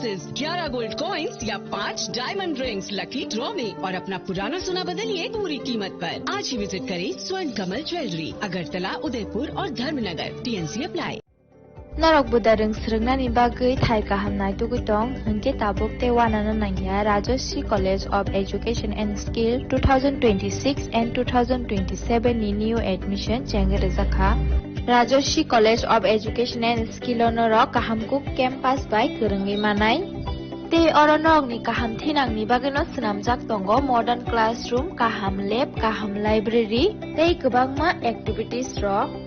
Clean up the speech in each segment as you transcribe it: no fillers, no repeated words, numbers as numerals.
Prices, 11 gold coins या 5 diamond rings lucky draw में और अपना पुराना सोना बदलिए पूरी कीमत पर। आज ही विजिट करें स्वर्ण कमल ज्वेलरी, अगरतला, उदयपुर और Dharmanagar. TNC apply. Norok budareng srengna bagui thai kahamnai tugutong hingke tabuk te wanana nangya Rajashri College of Education and Skill 2026 and 2027 ni new admission chengerezakha Rajashri College of Education and Skill onorok kahamkuk campus by kerengi manai te oronok ni kaham thinang ni bagino snamjak tongo modern classroom, kaham lab, kaham library te kebangma activities rok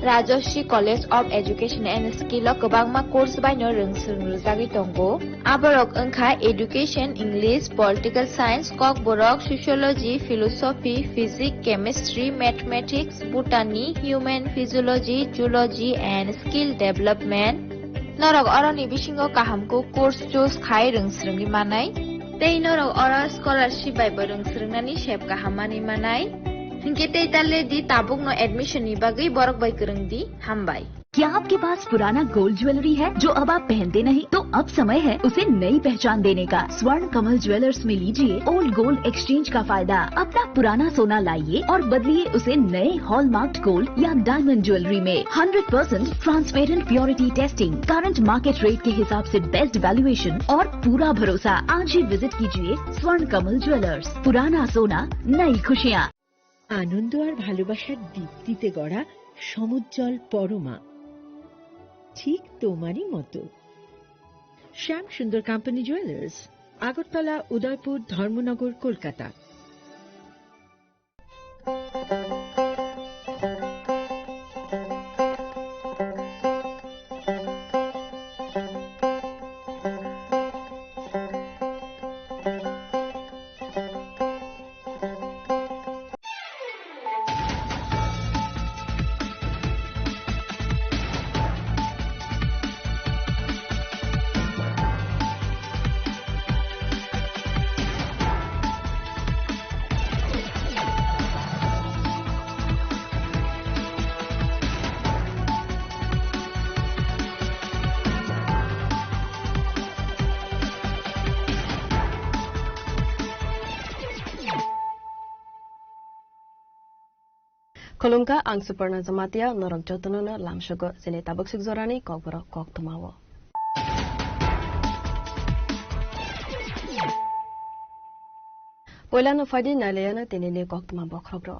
Rajashri College of Education and Skill kebangma course by no rungsrujagi tongo aborok engkha education, English, political science, kok borok sociology, philosophy, physics, chemistry, mathematics, botany, human physiology, zoology and skill development norok oroni bisingo kahamko course choose khai rungsrungi manai tei norok ora scholarship by rungsrungnani shep kahamani manai हिंके ते तले दी Tabuk no admission knee Bagai Barak by करंग दी हम by. क्या आपके पास पुराना gold jewellery है जो अब आप पहनते नहीं? तो अब समय है उसे नई पहचान देने का। स्वर्ण कमल ज्वेलर्स में लीजिए ओल्ड गोल्ड एक्सचेंज का फायदा। अपना पुराना सोना लाइए और बदलिए उसे नए हॉलमार्क्ड गोल्ड या डायमंड ज्वेलरी में। 100% transparent purity testing, current market rate के हिसाब से बेस्ट वैल्यूएशन और पूरा भरोसा। आज ही विजिट कीजिए स्वर्ण कमल ज्वेलर्स। पुराना सोना, नई खुशियाँ। আনন্দ আর ভালোবাসার দীপ্তিতে গড়া সমুজ্জ্বল পরমা, ঠিক তোমারই মতো। শ্যাম সুন্দর company jewellers, Agartala, Udaipur, Dharmanagar, Kolkata. Kolumka ang Suparna Zamatia norok jotonono lamshogo sini tabuk sigzorani kokboro kok tumawo. Poilano fadi naleyana tinini kok tuma bokrogro.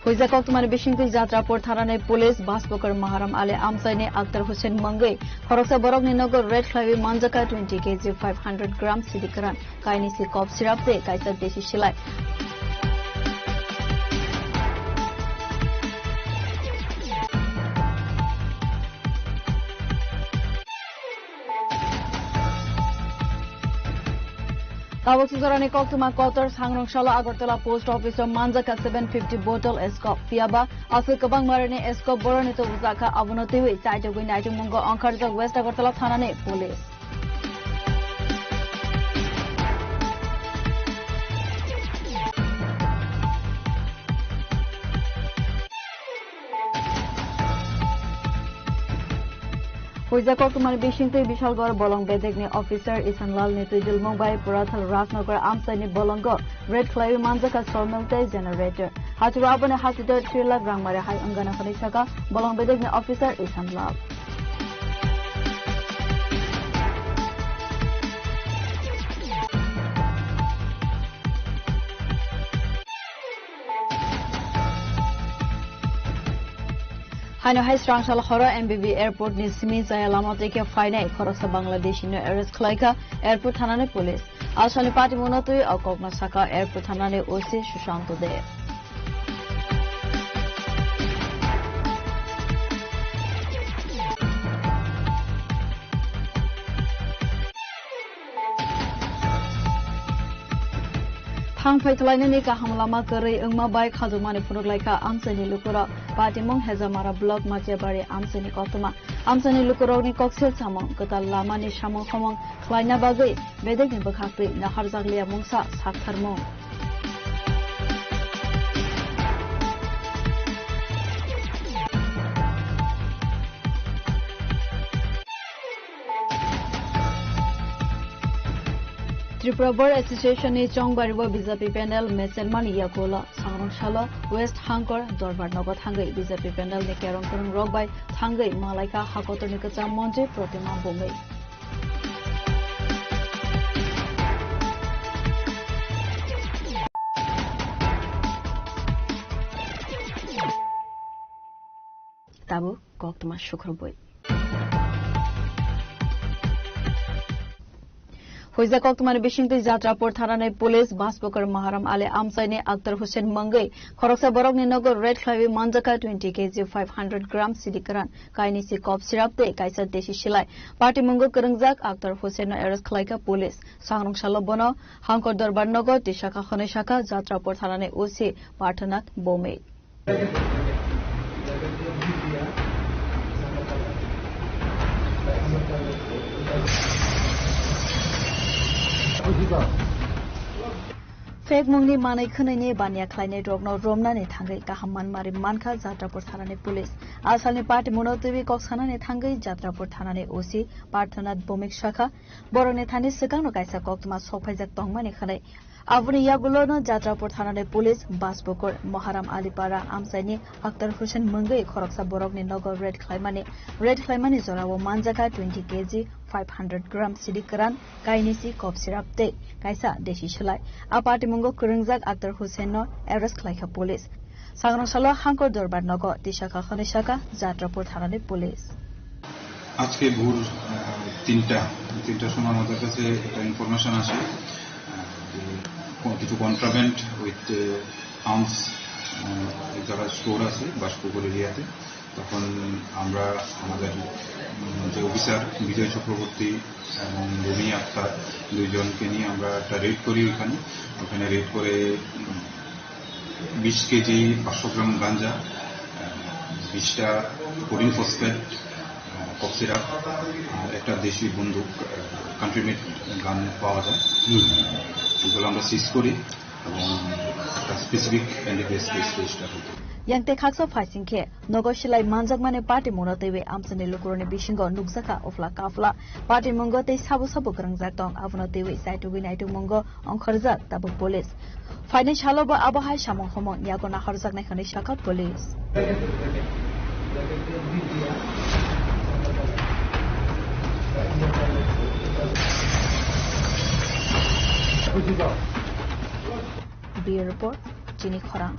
Huiza kok tumani bishingpil Jatrapur tharane police Basbokar Maharam Ale Amsaine Akhtar Hussein Mangai Khoroksa Borok Ninogo Red Clavi Manjaka 20 kg 500 grams sidikaran kaini si cough syrup te kaisa desi shilai Tabuk sigorani kok tuma kotor sangrong shala Agartala post office Manjaka 750 bottle escop piaba asil kabang marane escop borone to uzaka abunoti hui site goi naitung mungo angkharja West Agartala thanane police Huiza Koktumani Bishingte Bishalgor Bolong Bedegni officer Isanlal Nitujil Mumbai Purathal Rajnagar Amsaini Bolongo Red Clay Manjaka Solmelte generator Haturabane Hatuder Chirla Grangmare Hai Angana Khanishaka Bolong Bedegni officer Isanlal Haino High Strong Shalhora MBB Airport ni Simi Zaya Lamateke Fainai Khorosa Bangladeshi no arrest Klaika Airport Thanane Police Alshani Party Monotui Akokna Saka Airport Thanane OC Shushanto Dev Thang Faitlaine ni ka hamlama kari engma bai khadumani phunuklaika amsani lukura Patimong Hezamara Block Matiabari Amsani Kotuma Amsani Lukuroni Coxil Samong Katal Lamani Shamong Komong Klaina Bagai Bedek Bakakri Naharzaglia Mungsa Sakharmong Tripura Bar Association ni Chongbaribo BJP panel Mesenman Yakola Sangrongshalo West Hangkor Dorbar Nogot Hangai BJP panel ni Kerongkurung Rogbai Hangai Malaika Hakotor ni Kacham Monte Protima Bomei Tabu Koktuma Shukruboi Hoiza Koktumani Bishingti Jatrapur Tharane Police Baspokar Maharam Ale Amsaini Akhtar Hussein Mangai Khoroksa Borogni Nogo Red Clavi Manjaka 20 kg 500 gram Sidikaran Kaini si Kop Sirap Te Kaisa Deshi Shilai Party Mungo Kerungjak Akhtar Hussein Arrest Khlaika Police Sangrong Shalo Bono Hangkor Darbar Nogo Tishaka Khone Shaka Jatrapur Tharane OC Parthanath Bomei Fake mungni manai khnaini bania khlaine drogno romna ni thangai kahamman mari mankha Jatrapur thanani police asalni party monotibi koksana ni thangai Jatrapur thanani OC Parthanath Bomik shakha borone thani sikangno kaisa koktuma sokhaijak tongmani khanai Avuni yagulono Jatrapur thanani police Basbokor Maharam Alipara Amsaini Akhtar Hussein Mangai Khoroksa Borogni Nogo Red Claimani Zorawo Manjaka 20 kg 500 gram Sidikaran Kainisi Kop Sirap Te Kaisa Deshi Shilai A Party Mungo Kurungjak Akhtar Hussein no arrest Klaika police Sangrong Shalo Hangkor Dorbar Nogo Tishaka Khone Shaka Jatrapur thanani police আজকে ভোর 3টার সময় আমাদের কাছে একটা information আসে কিছু contraband with arms এক জায়গায় স্টোর আছে বাসপুকুর এরিয়াতে তখন আমরা আমাদের যে অফিসার বিজয় চক্রবর্তী এবং রবি আক্তার দুইজনকে নিয়ে আমরা একটা রেড করি ওখানে রেড করে 20 কেজি 500 গ্রাম গাঁজা 20টা কোরিন ফসফেট কফ সিরাপ একটা দেশি বন্দুক কান্ট্রিমেড গান পাওয়া যায় এগুলো আমরা সিজ করি এবং একটা স্পেসিফিক এনডিপিএস কেস রেজিস্টার হতো Yangte khaksa fighting ke nogo shilai manjakmane party monotewe amsani lukuroni bishingo nukjaka ofla kafla party mongo te sabu krangjak tong abono tewe saitugi naitu mongo ongkharjak tabu police financial ba abahai samong homo yagona harjak nakhani shaka police Bureau report Jini Khorang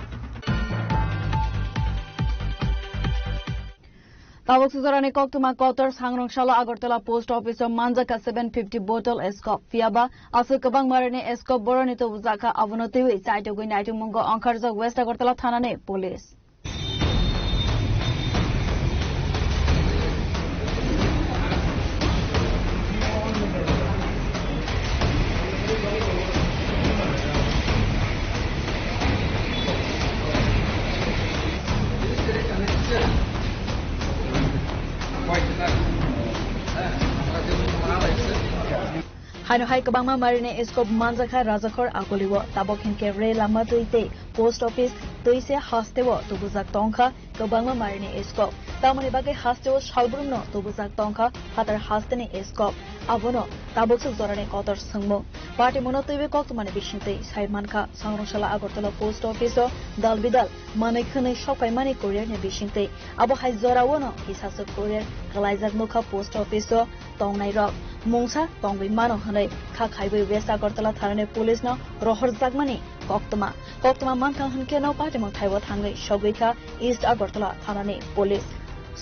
Tabuk Suzarani Koktuma Kotor Sangrong Shala Agartala Post Office of Manjaka 750 bottle escop Fiaba Asu Kabang Marine escop Boronito Uzaka Avonotiwi Saitogui Naitu Mungo Ankarza West Agartala Thanane Police Haino hai kabangma marine escop manjaka rajakhor akoliwo tabokhin kevre lama tuite post office tuise hastewo tubujak tongkha kabangma marine escop tamani bage hastewo salbrumno tubujak tongkha hatar hasteni escop abono taboksu zorane kotor sangmo party monotibe koktumani bishinte saimanka sangroshala agartala post office o dalbidal manekhane shokai mani courier ne bishinte abo hai zorawono hisasuk courier galaizak nokha post office o tongnai rok Mungsa tongwi mano hanai kha khaibai West Agartala thanane police no rohor jagmani koktuma mankang hanke no party mo thaibo thangai sogwika East Agartala thanane police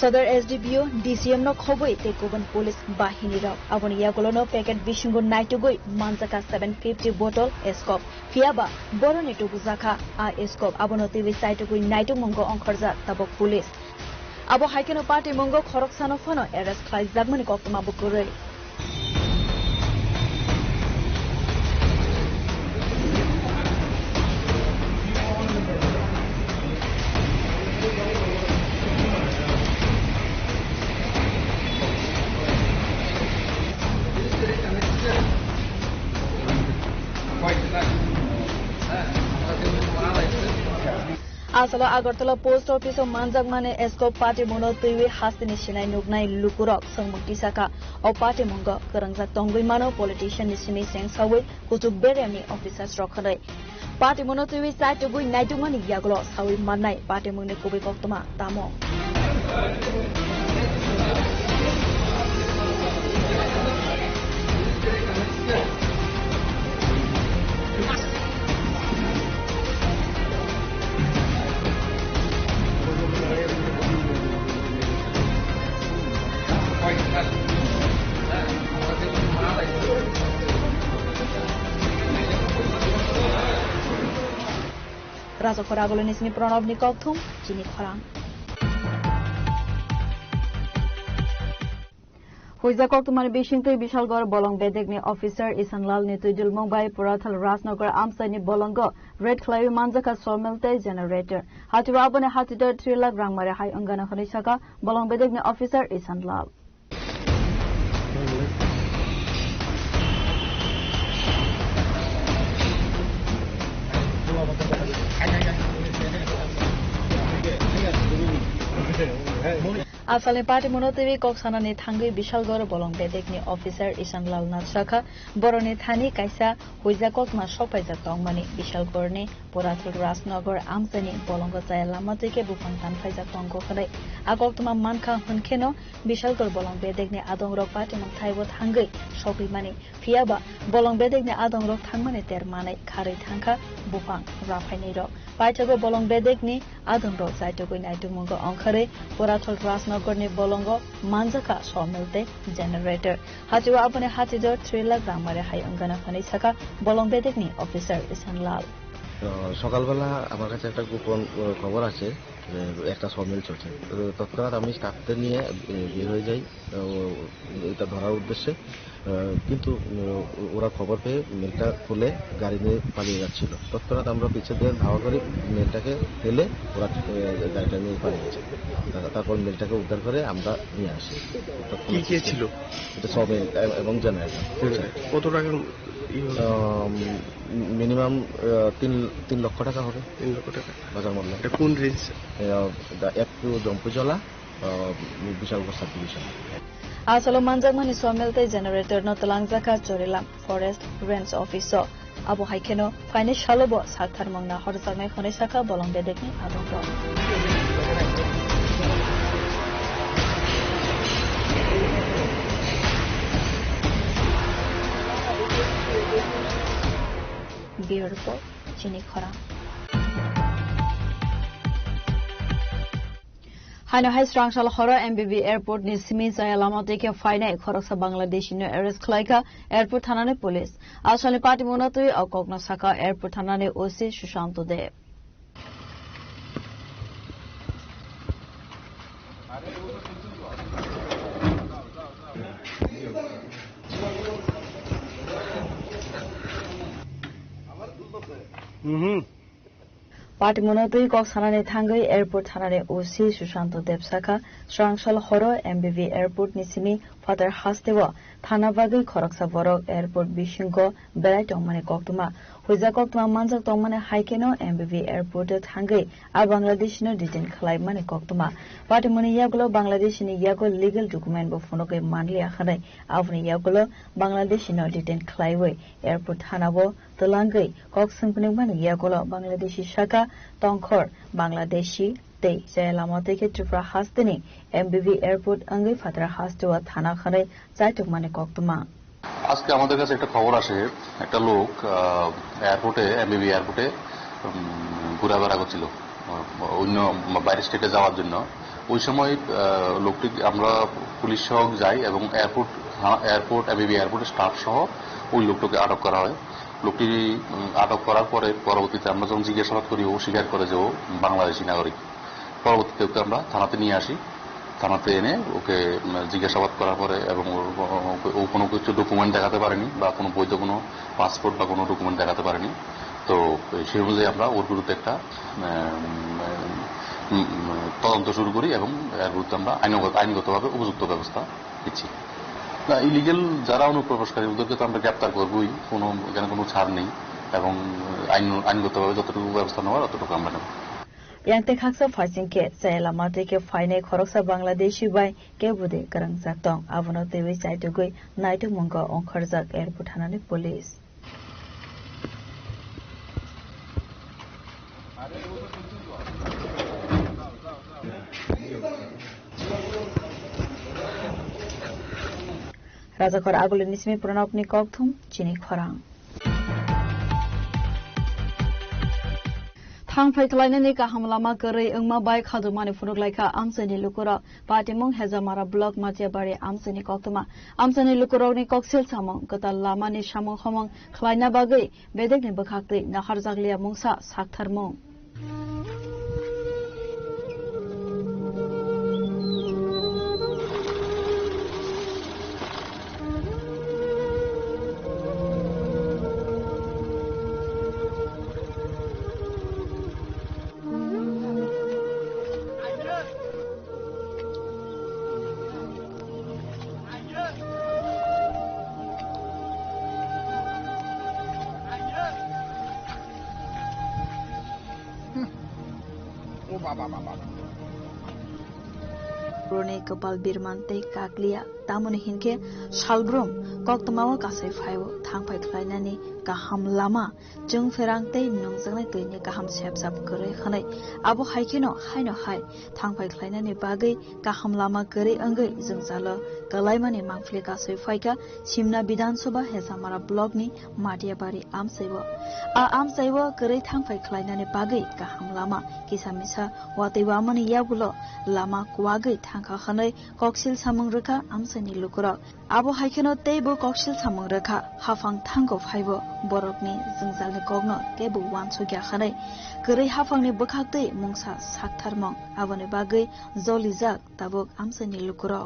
Sadar SDPO DCM no khoboi te koban police bahini rok aboni yagolono packet bishingo naitugoi manjaka 750 bottle escop fiaba boroni tubuzaka a escop abono TV site goi naitu mongo ongkharja tabok police abo haikeno party mongo khoroksano phono arrest khai jagmani koktuma bukurei Asalo Agartala Post Office of Manjak Mane Esco Party Mono Tiwi Hastini Shinai Nugnai Lukurok Sangmukti Saka or Party Mungo Karangza Tongwi Mano politician Nishimi Seng Sawi Kutuk Beremi officers Rokare. Party Mono Tiwi side to go Naitungani Yaglos Sawi Manai Party Mune Kubikoktoma Tamo. Raja Koragolo Nisni Pranab Nikokthum, Chini Khorang. Huiza Koktumani Bishinte Bishalgor Bolong Bedegni officer Isanlal Nitujul Mumbai Purathal Rasnagar Amsani Bolongo Red Clay Manzaka Somelte generator. Hatirabane Hatida 3 lakh Rangmare Hai Angana Honisaka Bolong Bedegni officer Isanlal. Asale Party Monotivi Koksanani Tangi Bishalgor Bolong Bedekni officer Isanlal Natsaka Boroni Thani Kaisa Huiza Kokma Shopaisa Tongmani Bishalgorni Porathul Rasnagar Amsani Bolongo Lamatike Bufang Tan Faisa Tongo Hore Agoktuma Manka Hunkeno Bishalgor Bolong Bedekni Adongrok Party Montaiwo Tangi Shopi Mani Fiaba Bolong Bedekni Adongrok Tangmani Termane Kari Tanka Bufang Rafainiro Paitago Bolong Bedekni Adongrok Saitogo Naitumungo Onkare Porathul Rasnagar Gorni Bolongo Manjaka Somelte generator. Hatiwa Abane Hatidor 3 lakh Rangmare Hai Angana Fanisaka Bolong Bedekni officer Isanlal. সকালবেলা আমার কাছে একটা গোপন খবর আছে একটা sawmill চলছে তৎক্ষণাৎ আমি স্টাফদের নিয়ে বের হয়ে যাই এটা ধরার উদ্দেশ্যে কিন্তু ওরা খবর পেয়ে মেলটা খুলে গাড়ি নিয়ে পালিয়ে যাচ্ছিল তৎক্ষণাৎ আমরা পিছে দিয়ে ধাওয়া করে মেলটাকে ফেলে ওরা গাড়িটা নিয়ে পালিয়ে গেছে তারপর মেলটাকে উদ্ধার করে আমরা নিয়ে আসি কি কি ছিল এটা সমিল এবং জেনারেটর কত টাকা মিনিমাম 3 লক্ষ টাকা হবে 3 লক্ষ টাকা বাজার মূল্য এটা কোন রেঞ্জ একটু Jampujala Bishalgarh sub division Asalo Manjagmani Somelte generator no Talangzaka Chorilam Forest Range Officer Abu Haikeno Fine Shalobo Sakthar Mangna Horzamai Honesaka Bolong Bedekni Adongo Beautiful Chini Khora Haino Hai Strangshal Hora MBB Airport ni Simi Zayalama Teke Faina Khoroksa Bangladeshi no Arrest Klaika Airport Thanane Police Asale Party Monatui au Kokna Saka Airport Thanane OC Shushanto Dev Party Monotui Koksanane Tangai Airport Hanane OC Shushanto Debsaka Strangshal Horo MBV Airport Nisimi Father Hastewa Thanabagi Khoroksa Borok Airport Bishingo Belai Tongmane Koktuma Huiza Koktuma Manjak Tongmane Haikeno MBV Airport Tangai A Bangladesh no Detain Khalai Mane Koktuma Party Moni Yagulo Bangladesh ni Yago legal document bo Fonoke Manli Akhanai Avni Yagulo Bangladesh no Detain Khalai Airport Hanabo Tolangai Koksangpune Mane Yagulo Bangladeshi Shaka Tongkhor Bangladeshi Tei Jayalama Teke Tripura Hastini MBV Airport Angai Father Hastewa Thana Khanai Jaituk Mane Koktuma আজকে আমাদের কাছে একটা খবর আসে একটা লোক এয়ারপোর্টে এমবিবি এয়ারপোর্টে ঘোরাফেরা করছিল অন্য বাইরের স্টেটে যাওয়ার জন্য ওই সময় লোকটি আমরা পুলিশ সহ যাই এবং এয়ারপোর্ট এমবিবি এয়ারপোর্টের স্টাফ সহ ওই লোকটাকে আটক করা হয় লোকটি আটক করার পরে পরবর্তীতে আমরা যখন জিজ্ঞাসাবাদ করি ও স্বীকার করে যে ও বাংলাদেশি নাগরিক পরবর্তীতে ওকে আমরা থানাতে নিয়ে আসি থানাতে এনে ওকে জিজ্ঞাসাবাদ করার পরে এবং ও কোনো কিছু ডকুমেন্ট দেখাতে পারেনি বা কোনো বৈধ কোনো পাসপোর্ট বা কোনো ডকুমেন্ট দেখাতে পারেনি তো সেই অনুযায়ী আমরা ওর বিরুদ্ধে একটা তদন্ত শুরু করি এবং এর বিরুদ্ধে আমরা আইনগতভাবে উপযুক্ত ব্যবস্থা দিচ্ছি না ইলিগেল যারা অনুপ্রবেশকারী ওদেরকে তো আমরা গ্রেপ্তার করবই এখানে কোনো ছাড় নেই এবং আইনগতভাবে যতটুকু ব্যবস্থা নেওয়ার ততটুকু আমরা নেব yang te khaksa phasing ke chaila mate ke faine khoroksa bangladeshi bai ke bude karang jaktong abono tewi chaitugui naitu mungko ongkharjak airport thanani police Rajakor agulin nismi pranopni kokthum chini khorang Thangphai khlainani ka hamlama korei engma bai khadumani phuruglaika amsani lukura patimong hezamara block matiabari amsani koktuma amsani lukurogni koksil samong kata lamani samong khomong khlaina bagai bedekni bakhakte naharjaglia mungsa saktharmong Rone kapal birmante kaklia tamuni hinke shalbrum koktamawa kasai phaiwo thangphai khlainani kaham lama jung ferangte nongjangnai toini kaham sepsap korei khanai abo haikeno haino hai thangphai khlainani bagai kaham lama korei angai jungjalo kalaimani mangphli kasai phaika simna bidhan sabha hezamara block ni matiabari amsaiwo a amsaiwo korei thangphai khlainani bagai kaham lama kisamisa wataiwamani yabulo lama kuwagai thangkha khanai koksil samung rekha amsani lukura abo haikeno teibo koksil samung rekha hafang thango phaibo borokni jungjalni kogno kebu wansugya khanai korei hafangni bokhaktei mungsa saktharmong aboni bagai jolijak tabuk amsani lukura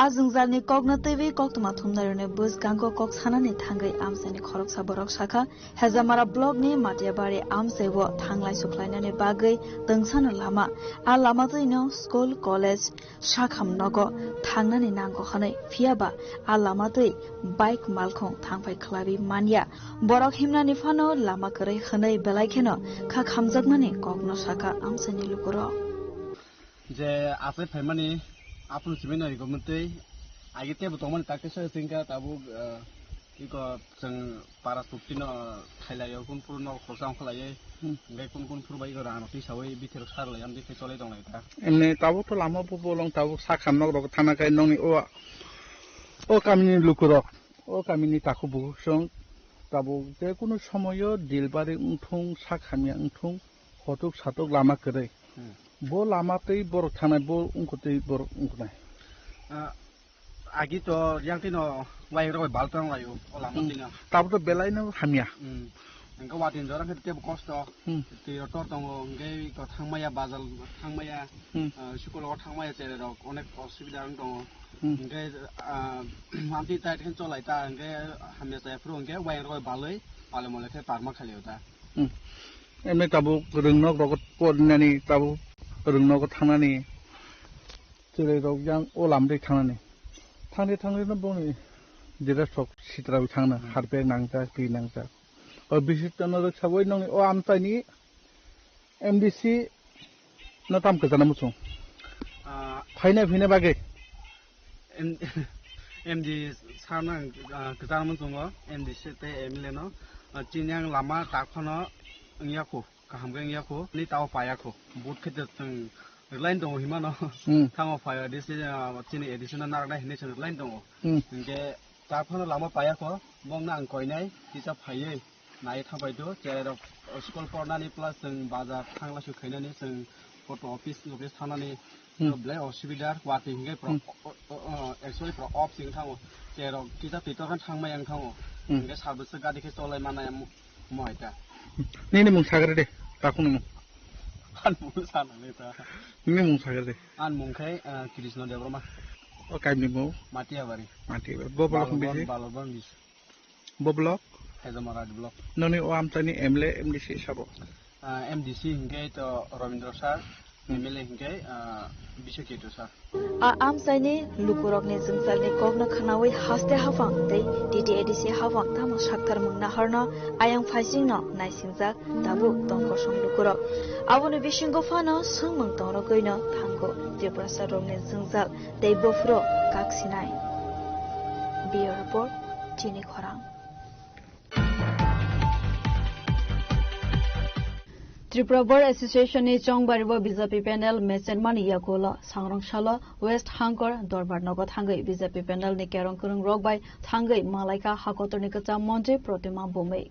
a jungjalni kogno teibi koktuma thumnarone bus gango kok sanani thangai amsani khoroksa borok shakha hezamara block ni matiabari amsebo thanglai suklainani bagai tungsana lama a lama toino school college shakham nogo thangnani nango khanai phiaba a lama toi bike malkhong thangphai khlabi mania borok himnani phano lama korei khanai belaikheno kha khamjakmani kokno shakha amsani lukuro je ape phaimani apun simena rigomtei agite botongman takesa singka tabu iko jeng para tuktino khailayo kun purno khosang khlaye ngai kun purbai gora anoti sawai bithero sarla yam dikhe chole dong laita enne tabu to lama bolong tabu sakhamnok rok thana kai noni o kamini lukuro o kamini takubu song tabu je kono samoyo dilbari unthung sakhamya unthung hotuk satuk lama korei bo lamatei borok thanai bo ungkotei borok ungkunai agi to yangtino wai roi baltang layo olamadina tabu to belaino hamya engka watin jorang khete kosto ti tor tongo ngai ko thangmaya bazal thangmaya sukolo thangmaya chere rok onek osubida tongo ngai amti tait khen cholai ta ngai hamya ta fru ngai wai roi baloi palemole khe parma khaliota eme tabu rungnok rok podnani tabu rungnok thangnani chere rok yang olamdei thangnani thangde no boni jera sok sitrabi thangna harpe nangta pi nangta o bisitano rok saboi noni o amtani MDC no tam kazana mucho phaina bage MD sana kazana mucho MDC te MLE no chinyang lama takhono ngyako kahamge ngyako ni taw payako but khete tang line dong himano thango fire this chini additional narna hine chon line dong nge takhono lama payako mongna ang koinai tisa phaye nai thabai do cherok school pornani plus jeng bazar thangla su khainani jeng photo office thanani blai osubidar wati hinge pro actually pro off sing thango cherok tisa pitor thangmai ang thango nge sabse gadi ke tolai manai moita ni mung sagre de takung mung an mung sana neta ni mung sagre de an mung khai Krishna Devrama o kai ni mo Matiabari boblok bisi balobang bis boblok hezamara block noni o amtani MLE MDC sabo MDC hinge to Ravindra Sar MLA hingkai bisa gitu sa amsaini lukurokni jingsalni kokno khanawi haste hafang tei DDADC hafang tamo saktar mungna harno ayang phaisingno naisingjak tabu tongkosong lukurok aboni bisingo fano sungmung tongrogoino thango Tripura sarongni jingjal tei bofro kaksinai Bureau Report Chini Khorang Tripura Bar Association ni Chongbaribo BJP panel Mechenmani Yakola Sangrongshalo West Hangkor Dorbar Nogo Thangai BJP panel ni Kerong Kurung Rogbai Thangai Malaika Hakotor ni Kacha Monje Protima Bomei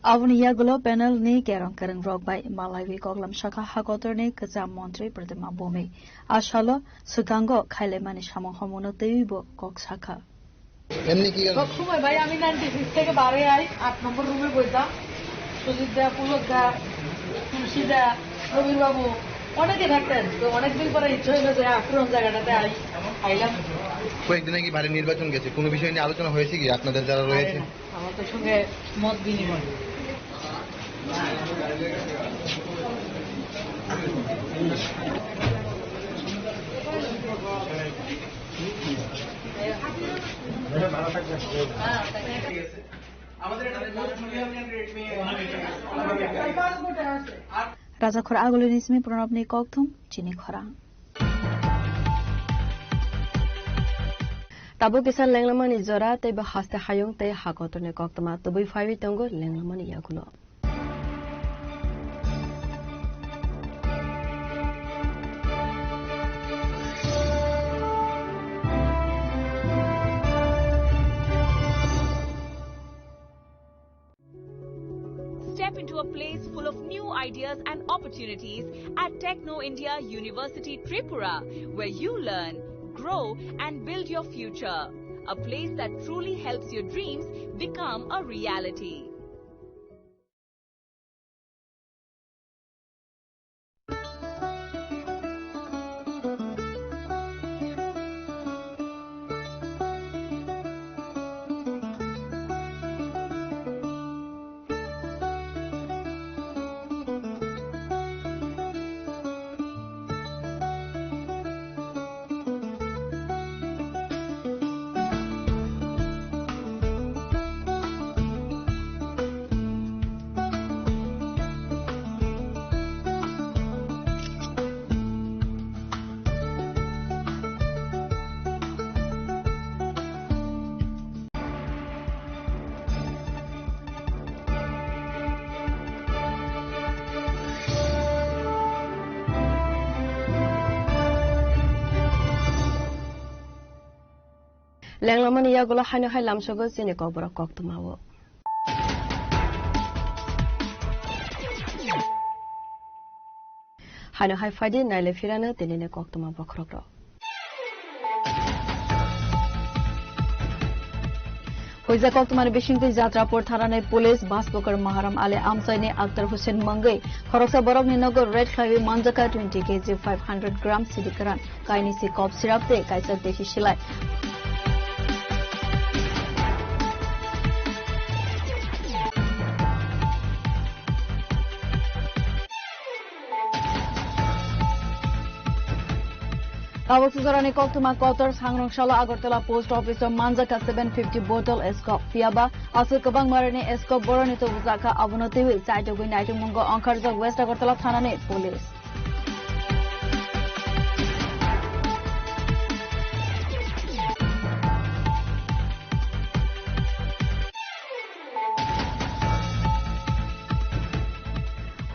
Avni yagulo panel ni kerong kereng rogbai Malawi Koglam Shaka Hakotor ni Kacha Montri Pratima Bomei Ashalo Sukango Khailemani Samong Homono Teibo Kok Shaka এমনি কি গেল সময় ভাই আমি 96 থেকে বাইরে I 8 নম্বর রুমে বইতাম সুজিত দা পুলক দা তুলসী দা রবির বাবু অনেকে থাকতেন তো অনেকদিন পরে ইচ্ছা হলো যে আক্রমণ জায়গাটাতে আইলাম কয়েকদিন আগে বাইরে নির্বাচন গেছে কোনো বিষয় নিয়ে আলোচনা হয়েছে কি আপনাদের যারা রয়েছে আমাদের সঙ্গে মত বিনিময় Raja Khora Agolo Nismi Pranabni Kokthum Chini Khora Tabu Kisan Langlamani Zora Te Bahaste Hayong Te Hakotone Koktama Tubi Five Tongo Langlamani Yagulo Step into a place full of new ideas and opportunities at Techno India University Tripura, where you learn, grow and build your future. A place that truly helps your dreams become a reality. Langlamani Yagola Hano Hai Lamsogo Zinekobra Koktumawo. Hano Hai Fadi Nile Firana Denine Koktuma Bokrokro. Hoiza Koktumani Bishingti Jatrapur Tharane Police Baspokar Maharam Ale Amsaini Akhtar Hussein Mangai Khoroksa Borogni Nogo Red Clavi Manjaka 20 kg 500 grams Sidikaran Kainisi Cough Syrup Te Kaisa Deshi Shilai Abosuzarani Koktuma Kotar Sangrongshalo Agartala Post Office Manjaka 750 bottle escop Fiaba Asu Kabang Marani escop Boronito Uzaka Abunotiwi Saitogu Naitungo Ankarja West Agartala Thanane Police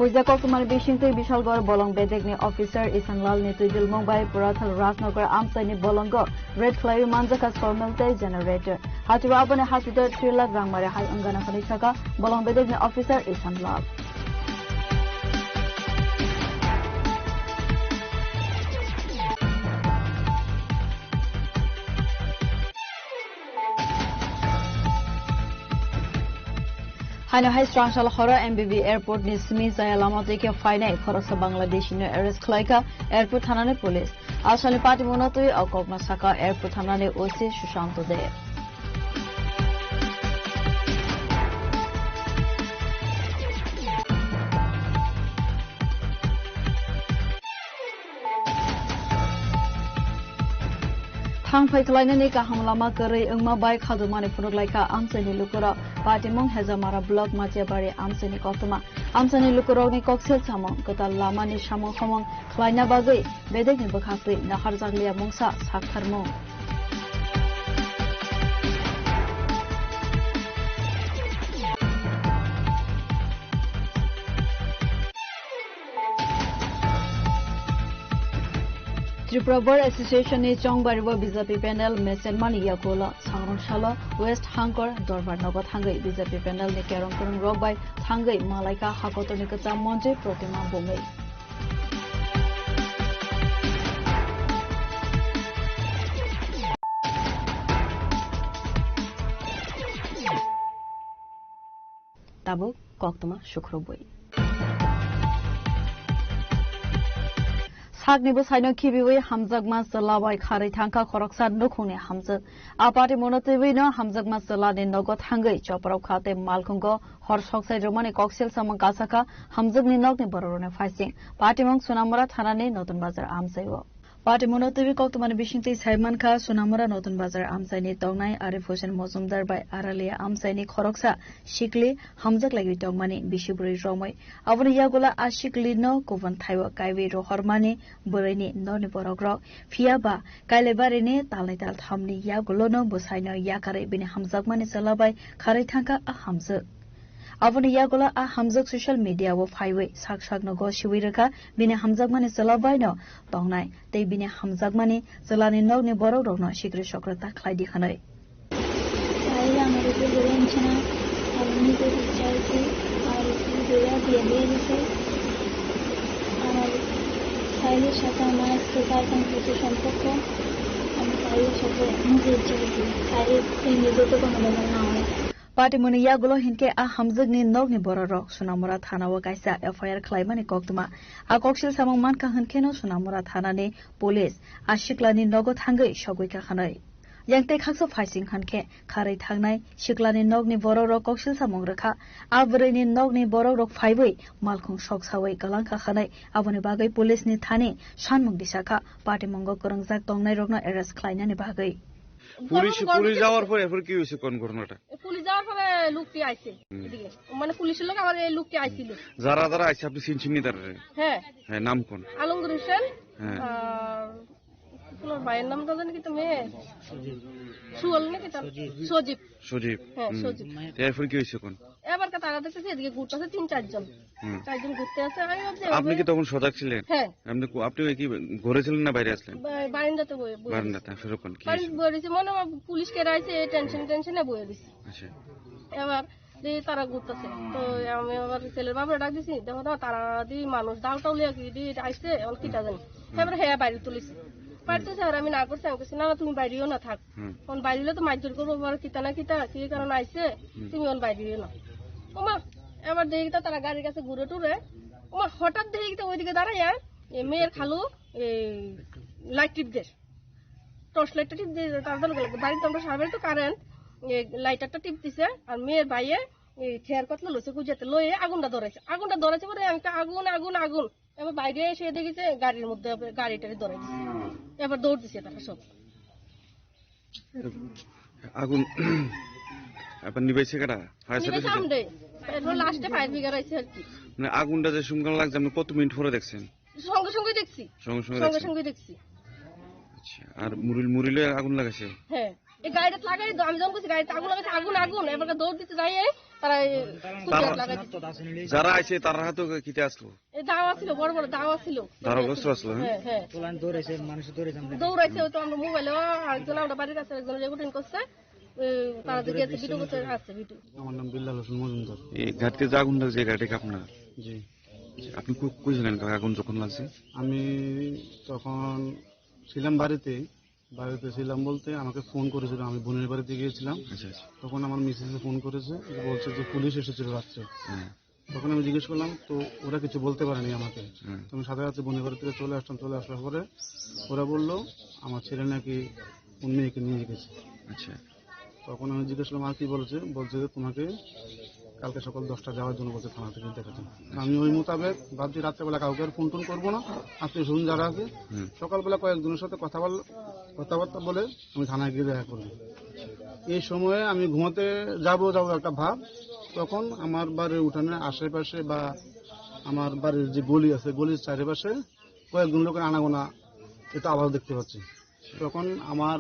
Hoiza Koktumar Bishingte Bishalgor Bolong Bedegni Officer Isanlal Nitujil Mumbai Purathal Rasnagar Amsaini Bolongo Red Clay Manjakas Formalte Generator Hatiwa Abane Hatidar 3 lakh Rangmare Hai Angana Khanishaka Bolong Bedegni Officer Isanlal Haino Strangshal Hora MBB Airport ni Smi Zaya Lama Teke Fainai Khoroksa Bangladeshi no arrest Klaika Airport Thanane Police. Asali Party Monatoi Akokna Saka Airport Thanane OC Shushanto De. Thangpai Klainani ka hamlama karai engma bai khadumani phuruklaika amsani lukura patimong hezamara block machebari amsani kotuma amsani lukurogni koksel samong kota lamani samong khomong klaina bagai bedekni bakhasri nahar jaglia mongsa sakharmo Tripura Bar Association ni Chongbaribo BJP panel Mesen Mani Yakola Sangronshala West Hankor Dorbar Nogot Hangai BJP panel ni Kerong Kurung Rogbai Hangai Malaika Hakotoni Kacha Monje Protima Bumei Tabu Koktuma Shukroboi Sagnibo Saino Kibiwe Hamzagma Salabai Kari Tanka Koroksa Nukune Hamza Apati Monotivino Hamzagma Salani Nogot Hangai Chopro Kate Malkungo Horshoksai Romani Coxel Samakasaka Hamzagni Nogni Borone Facing Patimong Sunamura Tanani Notun Bazar Amsayo Party Monotivi Koktumani Bishinti Saiman Ka Sunamura Notun Bazar Amsaini Tongnai Arif Hussain Mozumdar by Aralia Amsaini Khoroksa Shikli Hamzak Lagi Tongmani Bishubri Romoi Avani Yagula Ashikli no Kovan Taiwa Kaiwi Rohormani Bureni Noni Borogro Fiaba Kailebarini Talital Thamni Yagulono Busaino Yakare Bini Hamzakmani Salabai Karitanka a Hamzak Avani Yagola a Hamzak social media of highway Sakshak no go Shiwiraka Bini Hamzakmani Salabaino Tongnai they Bini Hamzakmani Salani Nogni Borogno Shikri Shokrata Klaidi Hanoi Party Munia Gulo Hinke a Hamzagni Nogni Bororo, Sunamura Thana Wakaisa, FIR Klaimani Koktuma, a Kokshil Samong Manka Hankeno, Sunamura Thanani, Police, a Shiklani Nogot Hangai, Shogwika Hanoi. Yang take hacks of Hicing Hanke, Kari Tangnai, Shiklani Nogni Bororo, Kokshil Samong Raka, Averani Nogni Bororo 5-way, Malkong Shoks Hawaii, Galanka Hanai, Avanibagai Police ni Thani, Shanmung Disaka, Party Mongo Kurangzak Tongnai Rogna Eras Klainani Bagai. Police যাওয়ার পরে এরপর কি হয়েছে কোন ঘটনাটা police যাওয়ার পরে লোকটি আইছে এদিকে মানে পুলিশের লোক আবার এই লোকটি আইছিল যারা যারা আইছে আপনি চিনছেন নি তার হ্যাঁ হ্যাঁ নাম কোন আলমগীর হোসেন হ্যাঁ পুরো ভাইয়ের নাম তো জানি কি তুমি সুল নাকি তার সজীব সজীব হ্যাঁ সজীব এরপর কি হয়েছে কোন এবার কা তারা দেখতেছে এদিকে ঘুরতেছে 3-4 জন ঘুরতে আছে আপনি কি তখন সজাগ ছিলেন হ্যাঁ আপনি কি ঘরে ছিলেন না বাইরে আসলেন বারান্দাতে বারান্দাতে শুরু কোন কি বলেছে মনে পুলিশ কে রাইছে টেনশনে বয়ে দিছে আচ্ছা এবার যে তারা ঘুরতেছে তো আমি আবার ছেলের বাবা ডাক দিছি দেখো তো তারা দি মানুষ ডালটাও লিয়া কি দি আইছে অল কিটা জানি এবার হ্যাঁ বাইরে তুলিছে পারতে স্যার আমি না করছি আমি কইছি না তুমি বাইরেও না থাক কোন বাইরেলে তো মাইজুর করবো আবার কিতা না কিতা কি কারণ আইছে তুমি অন বাইরেও না ওমা এবার দেখি তো তারা গাড়ির কাছে ঘুরে টুরে ওমা হঠাৎ দেখি তো ওইদিকে দাঁড়াইয়া মেয়ের খালু লাইট টিপ দেয় টর্চ লাইটটা টিপ দিয়ে তার বাড়িতে আমরা সারা তো কারেন্ট লাইটারটা টিপ দিছে আর মেয়ের ভাইয়ে খেয়ার কতলা লইছে গুজাতে লয়ে আগুনটা ধরাইছে পরে আমি আগুন আগুন আগুন এবার বাইরে এসে দেখেছে গাড়ির মধ্যে গাড়িটারে ধরে দিছে এবার দৌড় দিছে তারা সব আগুন এখন নিবেছে কারা ফায়ার সার্ভিস সামনে এরপর লাস্টে ফায়ার ব্রিগেড আইছে আর কি মানে আগুনটা যে সুমগান লাগছে আপনি কত মিনিট পরে দেখছেন সঙ্গে দেখছি সঙ্গে দেখছি আচ্ছা আর মুরিলে আগুন লাগাছে হ্যাঁ এই গাড়িটা লাগাই আমি যখন কইছি গাড়িতে আগুন লাগাইছে আগুন এবার দৌড় দিতে যাই তারা যারা আছে তারা হাতে কিতে আসলো এই দাওয়া ছিল বড় বড় দাওয়া ছিল ধারাগ্রস্ত আসলো হ্যাঁ দৌড়াইছে মানুষ দৌড়াইছে তো আমরা মোবাইলে আরেকজন আমরা বাড়ির কাছে একজন রেকর্ডিং করছে তারা দিকে ভিডিও করতে আসছে ভিডিও আমার নাম বিল্লাল হোসেন মজুমদার এই ঘাটতে যে আগুন লাগছে গাড়িটা আপনার জি আপনি কই ছিলেন আগুন যখন লাগছে আমি তখন ছিলাম বাড়িতে বাড়িতে ছিলাম বলতে আমাকে ফোন করেছিল, আমি বোনের বাড়িতে গিয়েছিলাম। তখন আমার মিসেসে ফোন করেছে, বলছে যে পুলিশ এসেছিল রাত্রে। তখন আমি জিজ্ঞেস করলাম, তো ওরা কিছু বলতে পারেনি আমাকে। আমি সাথে সাথে বোনের বাড়ি থেকে চলে আসলাম। চলে আসার পরে ওরা বললো আমার ছেলে নাকি অন্য মেয়েকে নিয়ে গেছে। তখন আমি জিজ্ঞেস করলাম আর কি বলছে, বলছে যে তোমাকে কালকে সকাল 10টা যাওয়ার জন্য বলছে থানা থেকে দেখাচ্ছেন। আমি ওই মোতাবেক ভাবছি রাত্রেবেলা কাউকে আর ফোন টোন করবো না, আত্মীয় স্বজন যারা আছে সকালবেলা কয়েকজনের সাথে কথাবার্তা বলে আমি থানায় গিয়ে দেখা করবো। এই সময়ে আমি ঘুমাতে যাবো একটা ভাব, তখন আমার বাড়ির উঠানে আশেপাশে বা আমার বাড়ির যে গলি আছে গলির চারিপাশে কয়েকজন লোকের আনাগোনা এটা আওয়াজ দেখতে পাচ্ছি। তখন আমার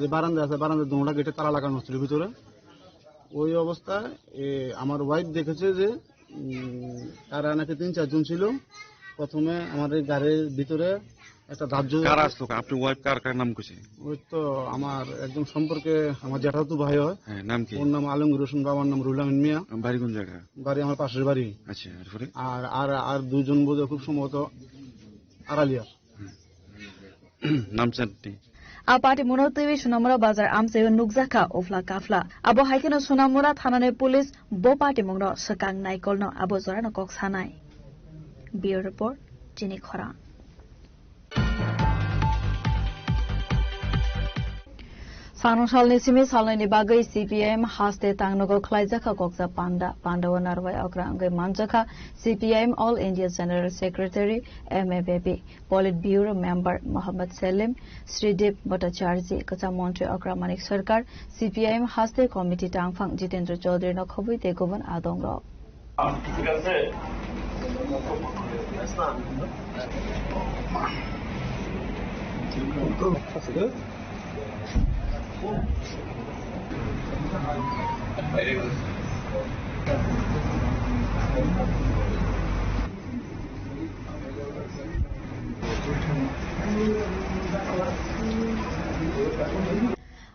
যে বারান্দা আছে বারান্দার দোনোটা গেটে তালা লাগানো হচ্ছিল ভিতরে। ওই অবস্থায় আমার ওয়াইফ দেখেছে যে তারা নাকি 3-4 জন ছিল। প্রথমে আমাদের গাড়ির ভিতরে একটা রাজ্য, আপনি ওয়াইফ কার নাম কইছে? ওই তো আমার একদম সম্পর্কে আমার জ্যাঠাতো ভাই হয়। নাম কি? ওর নাম আলমগীর হোসেন, বাবার নাম রুহুল আমিন মিয়া। বাড়ি কোন জায়গা? বাড়ি আমার পাশের বাড়ি। আচ্ছা। আর 2 জন বোধ খুব সম্ভবত আড়ালিয়ার নাম চানটি। Apati Muno TV Sunamura Bazar Amsayo Nukzaka Ofla Kafla. Abo Haikino Sunamura Thanane Police Bopati Mungro Sakang Naikolno Abo Zorano Cox Hanai. Bureau Report Jini Khora. Sanushalni Simi Salani Bagai CPM Haste Tangnogo Klaizaka Koksa Pandawa Narwai Okrangai Manjaka CPM All India General Secretary MABB Politburo Member Mohammad Selim Sridip Bhattacharya Kasa Montri Okra Manik Sarkar CPM Haste Committee Tangfang Jitendra Chaudhary no Khobui Tegoban Adongro.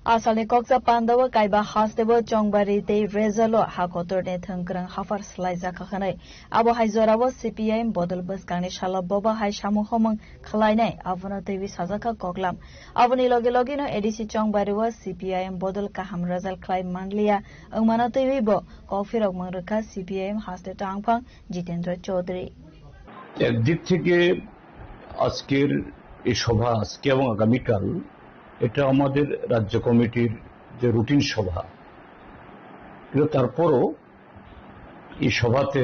Asalni Koksa Pandawa Kaiba Hastebo Chongbari Te Rezalo Hakotor Ne Thangkrang Hafar Slaiza Kakhanai Abo Haizorawo CPM Bodol Baskani Shala Boba Hai Shamu Homang Khlainai Avona Tevi Sazaka Koklam Avoni Loge Logino Edisi Chongbari was CPM Bodol Kaham Razal Klai Mandlia Umana Tevi Bo Kofirok Mangraka CPM Haste Tangpang Jitendra Chaudhary একদিক থেকে আজকের এই সভা আজকে এবং আগামীকাল এটা আমাদের রাজ্য কমিটির যে রুটিন সভা, কিন্তু তারপরও এই সভাতে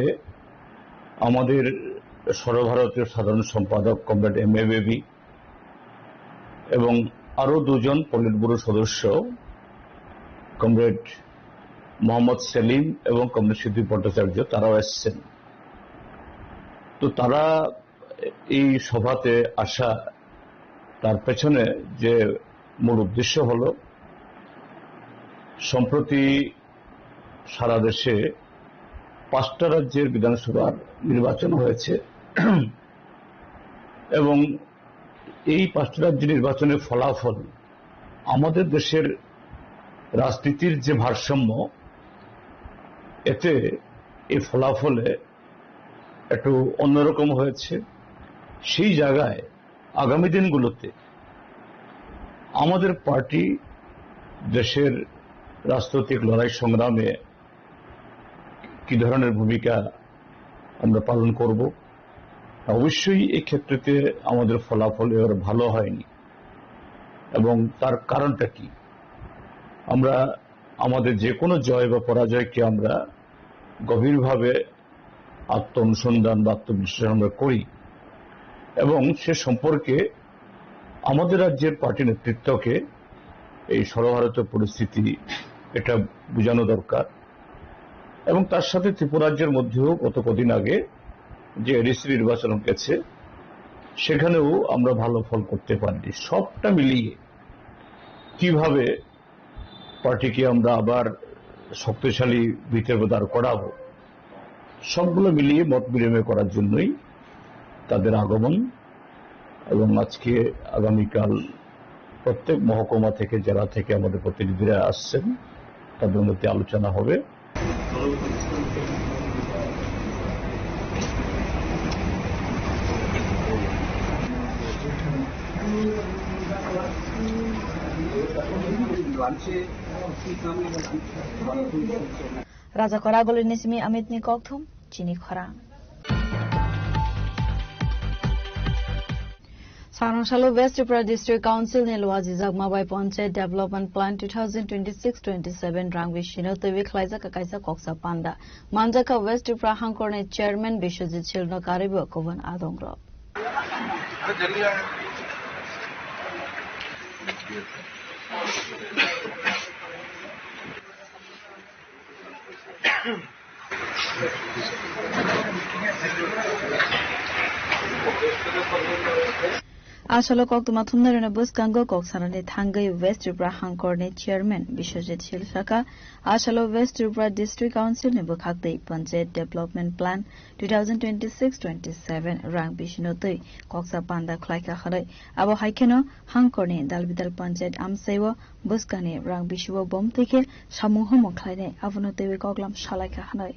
আমাদের সর্বভারতীয় সাধারণ সম্পাদক কমরেড MABB এবং আরো 2 জন পলিট ব্যুরো সদস্য কমরেড মোহাম্মদ সেলিম এবং কমরেড সৃজিত ভট্টাচার্য তারাও এসেছেন। তো তারা এই সভাতে আসা তার পেছনে যে মূল উদ্দেশ্য হলো সম্প্রতি সারা দেশে 5টা রাজ্যের বিধানসভার নির্বাচন হয়েছে এবং এই 5টা রাজ্যের নির্বাচনের ফলাফল আমাদের দেশের রাজনীতির যে ভারসাম্য এতে এই ফলাফলে একটু অন্যরকম হয়েছে। সেই জায়গায় আগামী দিনগুলোতে আমাদের পার্টি দেশের রাজনৈতিক লড়াই সংগ্রামে কি ধরনের ভূমিকা আমরা পালন করব। অবশ্যই এই ক্ষেত্রেতে আমাদের ফলাফল এবার ভালো হয়নি এবং তার কারণটা কি, আমরা আমাদের যে কোনো জয় বা পরাজয়কে আমরা গভীরভাবে আত্ম অনুসন্ধান বা আত্মবিশ্লেষণ আমরা করি এবং সে সম্পর্কে আমাদের রাজ্যের পার্টি নেতৃত্বকে এই সর্বভারতীয় পরিস্থিতি এটা বোঝানো দরকার। এবং তার সাথে ত্রিপুরা রাজ্যের মধ্যেও গত কদিন আগে যে এডিসি নির্বাচন গেছে সেখানেও আমরা ভালো ফল করতে পারিনি। সবটা মিলিয়ে কিভাবে পার্টিকে আমরা আবার শক্তিশালী ভিতের দাঁড় করাবো, সবগুলো মিলিয়ে মত বিনিময় করার জন্যই তাদের আগমন এবং আজকে আগামীকাল প্রত্যেক মহকুমা থেকে জেলা থেকে আমাদের প্রতিনিধিরা আসছেন, তাদের মধ্যে আলোচনা হবে। Raja Koragol Nismi Amit Nikokthum, Chini Khorang. Sarangshalo West Tripura District Council ne Luazi Jagmabai Panchayat Development Plan 2026-27 Rangwi Shinote Wiklaisa Kakaisa Koksa Panda Manjaka West Tripura Hangkorne Chairman Bishojit Chilno Karibu Kovan Adongro. Asalo Koktuma Thumnarina Buskango Koksarane Tangai West Tripura Hangkorne Chairman Bishojit Shilshaka Asalo West Tripura District Council ne Bukhakde Panchayat Development Plan 2026-27 Rang Bishinote Koksa Panda Klaika Khare Abo Haikeno Hangkorne Dalbidal Panchayat Amsewo Buskane Rang Bishuo Bom থেকে সমূহ মখলাইনে আবনতে কগলাম শালাইকা হানাই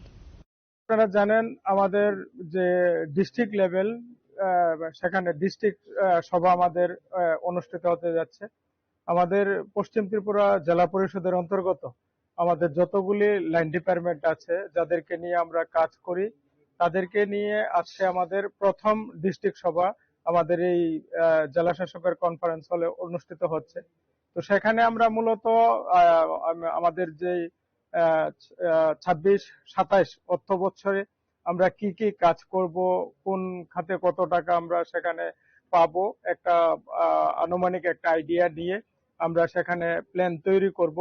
আপনারা জানেন আমাদের যে district level সেখানে district সভা আমাদের অনুষ্ঠিত হতে যাচ্ছে আমাদের পশ্চিম ত্রিপুরা জেলা পরিষদের অন্তর্গত আমাদের যতগুলি লাইন ডিপার্টমেন্ট আছে যাদেরকে নিয়ে আমরা কাজ করি তাদেরকে নিয়ে আজকে আমাদের প্রথম ডিস্ট্রিক্ট সভা আমাদের এই জেলা শাসকের কনফারেন্স হলে অনুষ্ঠিত হচ্ছে তো সেখানে আমরা মূলত আমাদের যে 26-27 অর্থ বছরে আমরা কি কি কাজ করব কোন খাতে কত টাকা আমরা সেখানে পাবো একটা আনুমানিক একটা আইডিয়া নিয়ে আমরা সেখানে প্ল্যান তৈরি করব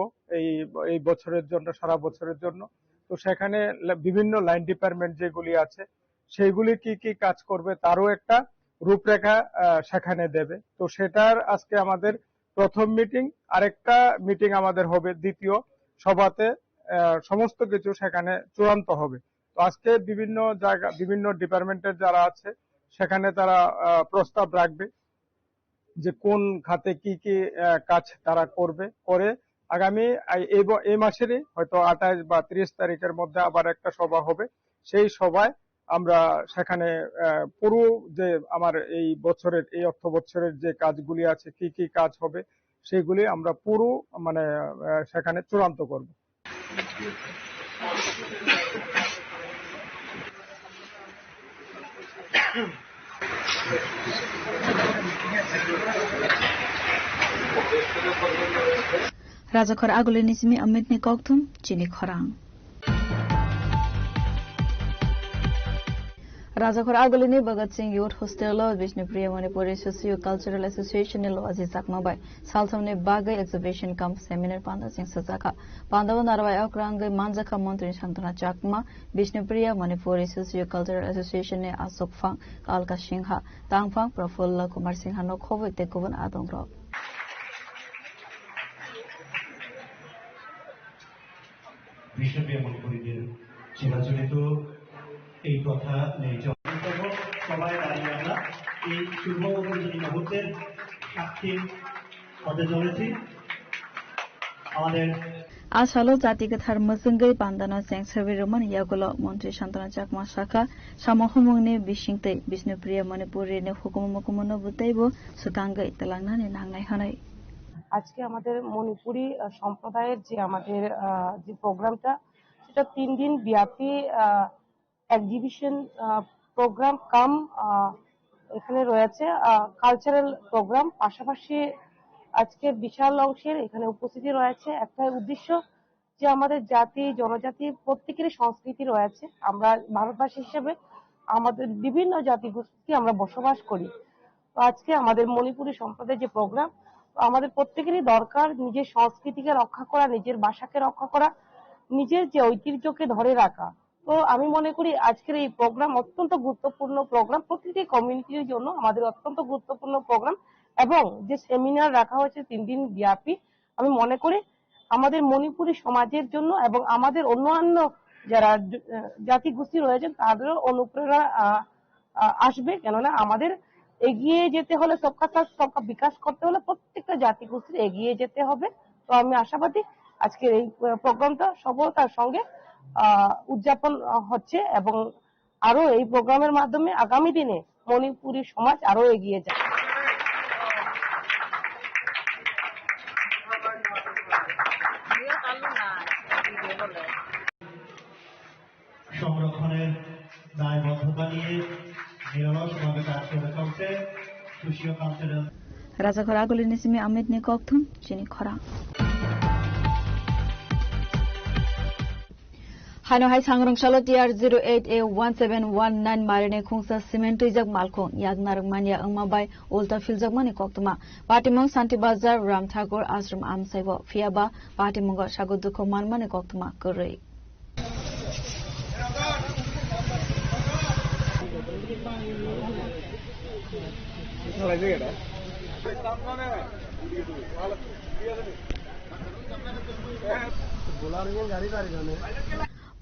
এই বছরের জন্য সারা বছরের জন্য তো সেখানে বিভিন্ন লাইন ডিপার্টমেন্ট যেগুলি আছে সেইগুলি কি কি কাজ করবে তারও একটা রূপরেখা সেখানে দেবে তো সেটার আজকে আমাদের প্রথম মিটিং আরেকটা মিটিং আমাদের হবে দ্বিতীয় সভাতে সমস্ত কিছু সেখানে চূড়ান্ত হবে তো আজকে বিভিন্ন জায়গা বিভিন্ন ডিপার্টমেন্টের যারা আছে সেখানে তারা প্রস্তাব রাখবে যে কোন খাতে কি কি কাজ তারা করবে করে আগামী এই মাসেরই হয়তো 28 বা 30 তারিখের মধ্যে আবার একটা সভা হবে সেই সভায় আমরা সেখানে পুরো যে আমার এই বছরের এই অর্থ বছরের যে কাজগুলি আছে কি কি কাজ হবে সেগুলি আমরা পুরো মানে সেখানে চূড়ান্ত করব Rajakhor Agule Nismi Amit Nikokthum Chini Khorang. Rajakhor Agulini Bhagat Singh Youth Hostel Vishnupriya Manipuri Socio-Cultural Association Loazi Sakmabai Saltamne Bagai Exhibition Camp Seminar Panda Singh Sazaka Pandavan Narwai Akrangai Manjaka Montri Shantana Chakma Vishnupriya Manipuri Socio-Cultural Association Asok Phang Kalka Singha Tangphang Prafulla Kumar Singha Nokhovi Tekovan Adongro Vishnupriya Manipuri চিরাচরিত এই কথা নেই সবাই দাঁড়িয়ে আমরা এই শুভ মুহূর্তের সাক্ষী হতে চলেছি আমাদের আজ হলো জাতিগত ধর্মসঙ্গই পান্দানা সেংসাবি রমন ইয়াগুলো মন্ত্রী শান্তনা চাকমা শাখা সামহমংনি বিশিংতে বিষ্ণুপ্রিয়া মণিপুরের হুকুমমকুমন বুতাইব সুকাঙ্গই তেলাঙ্গানে নাংনাই হানাই আজকে আমাদের মণিপুরি সম্প্রদায়ের যে আমাদের যে প্রোগ্রামটা সেটা 3 দিন ব্যাপী এক্সিবিশন প্রোগ্রাম কাম এখানে রয়েছে কালচারাল প্রোগ্রাম পাশাপাশি আজকে বিশাল অংশের এখানে উপস্থিতি রয়েছে একটা উদ্দেশ্য যে আমাদের জাতি জনজাতি প্রত্যেকেরই সংস্কৃতি রয়েছে আমরা ভারতবাসী হিসেবে আমাদের বিভিন্ন জাতিগোষ্ঠী আমরা বসবাস করি তো আজকে আমাদের মণিপুরি সম্প্রদায়ের যে প্রোগ্রাম আমাদের প্রত্যেকেরই দরকার নিজের সংস্কৃতিকে রক্ষা করা নিজের ভাষাকে রক্ষা করা নিজের যে ঐতিহ্যকে ধরে রাখা তো আমি মনে করি আজকের এই প্রোগ্রাম অত্যন্ত গুরুত্বপূর্ণ প্রোগ্রাম প্রতিটি কমিউনিটির জন্য আমাদের অত্যন্ত গুরুত্বপূর্ণ প্রোগ্রাম এবং যে সেমিনার রাখা হয়েছে 3 দিন ব্যাপী আমি মনে করি আমাদের মণিপুরি সমাজের জন্য এবং আমাদের অন্যান্য যারা জাতিগোষ্ঠী রয়েছেন তাদেরও অনুপ্রেরণা আসবে কেননা আমাদের এগিয়ে যেতে হলে সবকা সাথ সবকা বিকাশ করতে হলে প্রত্যেকটা জাতিগোষ্ঠীর এগিয়ে যেতে হবে তো আমি আশাবাদী আজকের এই প্রোগ্রামটা সফলতার সঙ্গে উদযাপন হচ্ছে এবং আরো এই প্রোগ্রামের মাধ্যমে আগামী দিনে মণিপুরি সমাজ আরো এগিয়ে যাবে দায়বদ্ধতা নিয়ে নিরলসভাবে কাজ করে চলছে সুশীয় কালচারাল রাজাঘর আগলি নিসিমি আহমেদ নি ককথুম চিনি খরা Hano hai sangrong shalot yar 08A1719 marine khungsa cement jak malkhong yak narang mania angma bai ulta filjak mani koktuma patimong Santi Bazar Ram Thakur Ashram Amsaibo fiaba patimong sagodukho manmane koktuma korei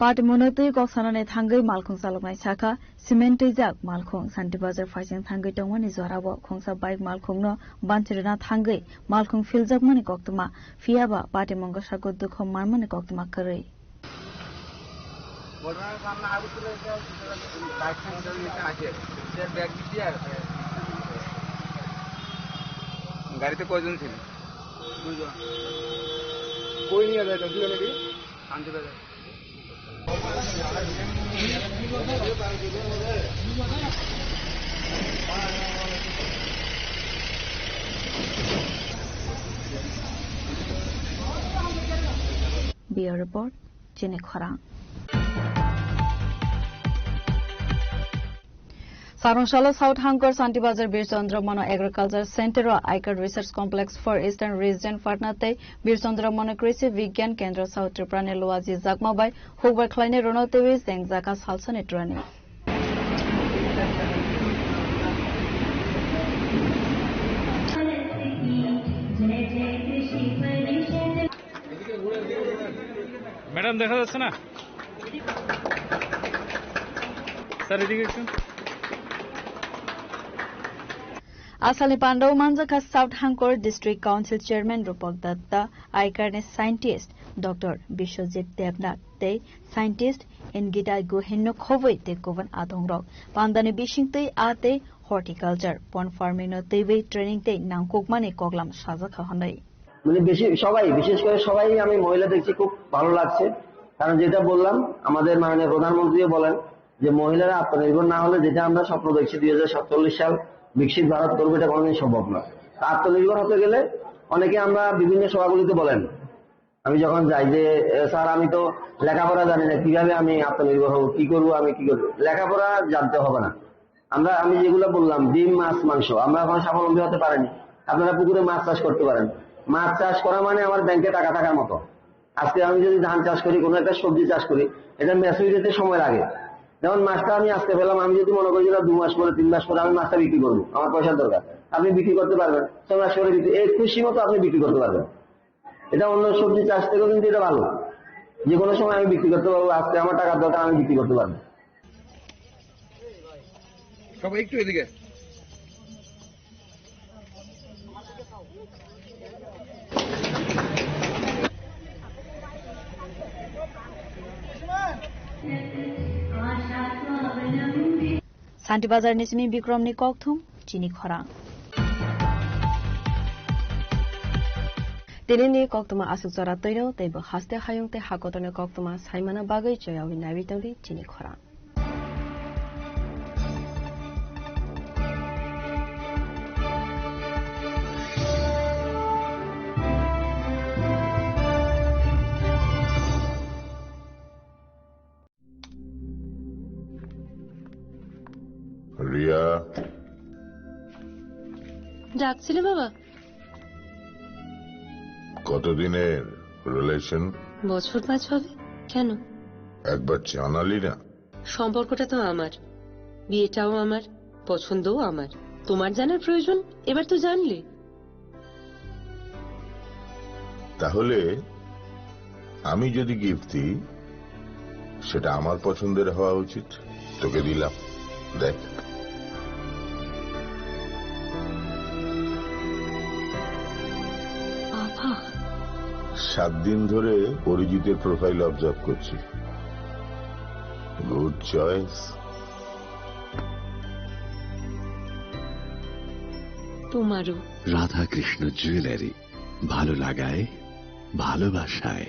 Party monotui kok sanane thangai malkhong salomai chaka cement jak malkhong Santi Bazar faising thangai tongmani zorabo khongsa bike malkhong no banchirna thangai malkhong filjak mani koktuma fiaba party mongo sagodukho manmani koktuma korei গাড়িতে কয়জন ছিল? দুজন। কই নিয়ে যাইতেছিল নাকি? শান্তি বাজার। Bureau report Chine Khorang Saronshala South Hankar Santi Bazar Bir Chandra Mano Agriculture Center Icard Research Complex for Eastern Region Patnate Bir Chandra Mano Krishi Vigyan Kendra South Triprane Loazi Zakma Bai Hogbar Kleine Ronotewi Zeng Zakas Halson Etrani Madam দেখা যাচ্ছে না sir এদিকে একটু Asali Pandau Manjaka South Hankor District Council Chairman Rupak Datta Aikarne Scientist Dr. Bishojit Devnath Te Scientist Engida Gohenno Khowai Te Kovan Adongrok Pandani Bishing Te Ate Horticulture Pond Farming No Tewe Training Te Nangkokmane Koglam Shazaka Hanai মানে বেশি সবাই বিশেষ করে সবাই আমি মহিলা দেখছি খুব ভালো লাগছে কারণ যেটা বললাম আমাদের মাননীয় প্রধানমন্ত্রীও বলেন যে মহিলারা আত্মনির্ভর না হলে যেটা আমরা স্বপ্ন দেখছি 2047 সাল বিকশিত ভারত করবো এটা কোনোদিন সম্ভব না আত্মনির্ভর হতে গেলে অনেকে আমরা বিভিন্ন সভাগুলিতে বলেন আমি যখন যাই যে স্যার আমি তো লেখাপড়া জানি না কিভাবে আমি আত্মনির্ভর হব কি করবো আমি কি করবো লেখাপড়া জানতে হবে না আমি যেগুলো বললাম ডিম মাছ মাংস আমরা এখন স্বাবলম্বী হতে পারিনি আপনারা পুকুরে মাছ চাষ করতে পারেন মাছ চাষ করা মানে আমার ব্যাংকে টাকা থাকার মতো আজকে আমি যদি ধান চাষ করি কোনো একটা সবজি চাষ করি এটা ম্যাচুরিটিতে সময় লাগে যেমন মাছটা আমি আজকে পেলাম আমি যদি মনে করি যে 2 মাস পরে 3 মাস পরে আমি মাছটা বিক্রি করবো আমার পয়সার দরকার আপনি বিক্রি করতে পারবেন 6 মাস পরে বিক্রি এই খুশি মতো আপনি বিক্রি করতে পারবেন এটা অন্য সবজি চাষ থেকেও কিন্তু এটা ভালো যে কোনো সময় আমি বিক্রি করতে পারবো আজকে আমার টাকার দরকার আমি বিক্রি করতে পারবো সবাই একটু এদিকে Santi Bazar Nismi Bikram ni Kokthum Chini Khorang Dilini Koktuma Asukzara Toiro Tebo Haste Hayung Te Hakotone Koktuma Saimana Bagai Joyawi Navitari Chini Khorang Riya ডাকছিলে বাবা কতদিনের রিলেশন বছর 5 হবে কেন একবার জানালি না সম্পর্কটা তো আমার বিয়েটাও আমার পছন্দও আমার তোমার জানার প্রয়োজন এবার তো জানলে তাহলে আমি যদি গিফট দিই সেটা আমার পছন্দের হওয়া উচিত তোকে দিলাম দেখ বাবা 7 দিন ধরে অরিজিতের প্রোফাইল অবজার্ভ করছি গুড চয়েস তোমারও রাধা কৃষ্ণ জুয়েলারি ভালো লাগায় ভালোবাসায়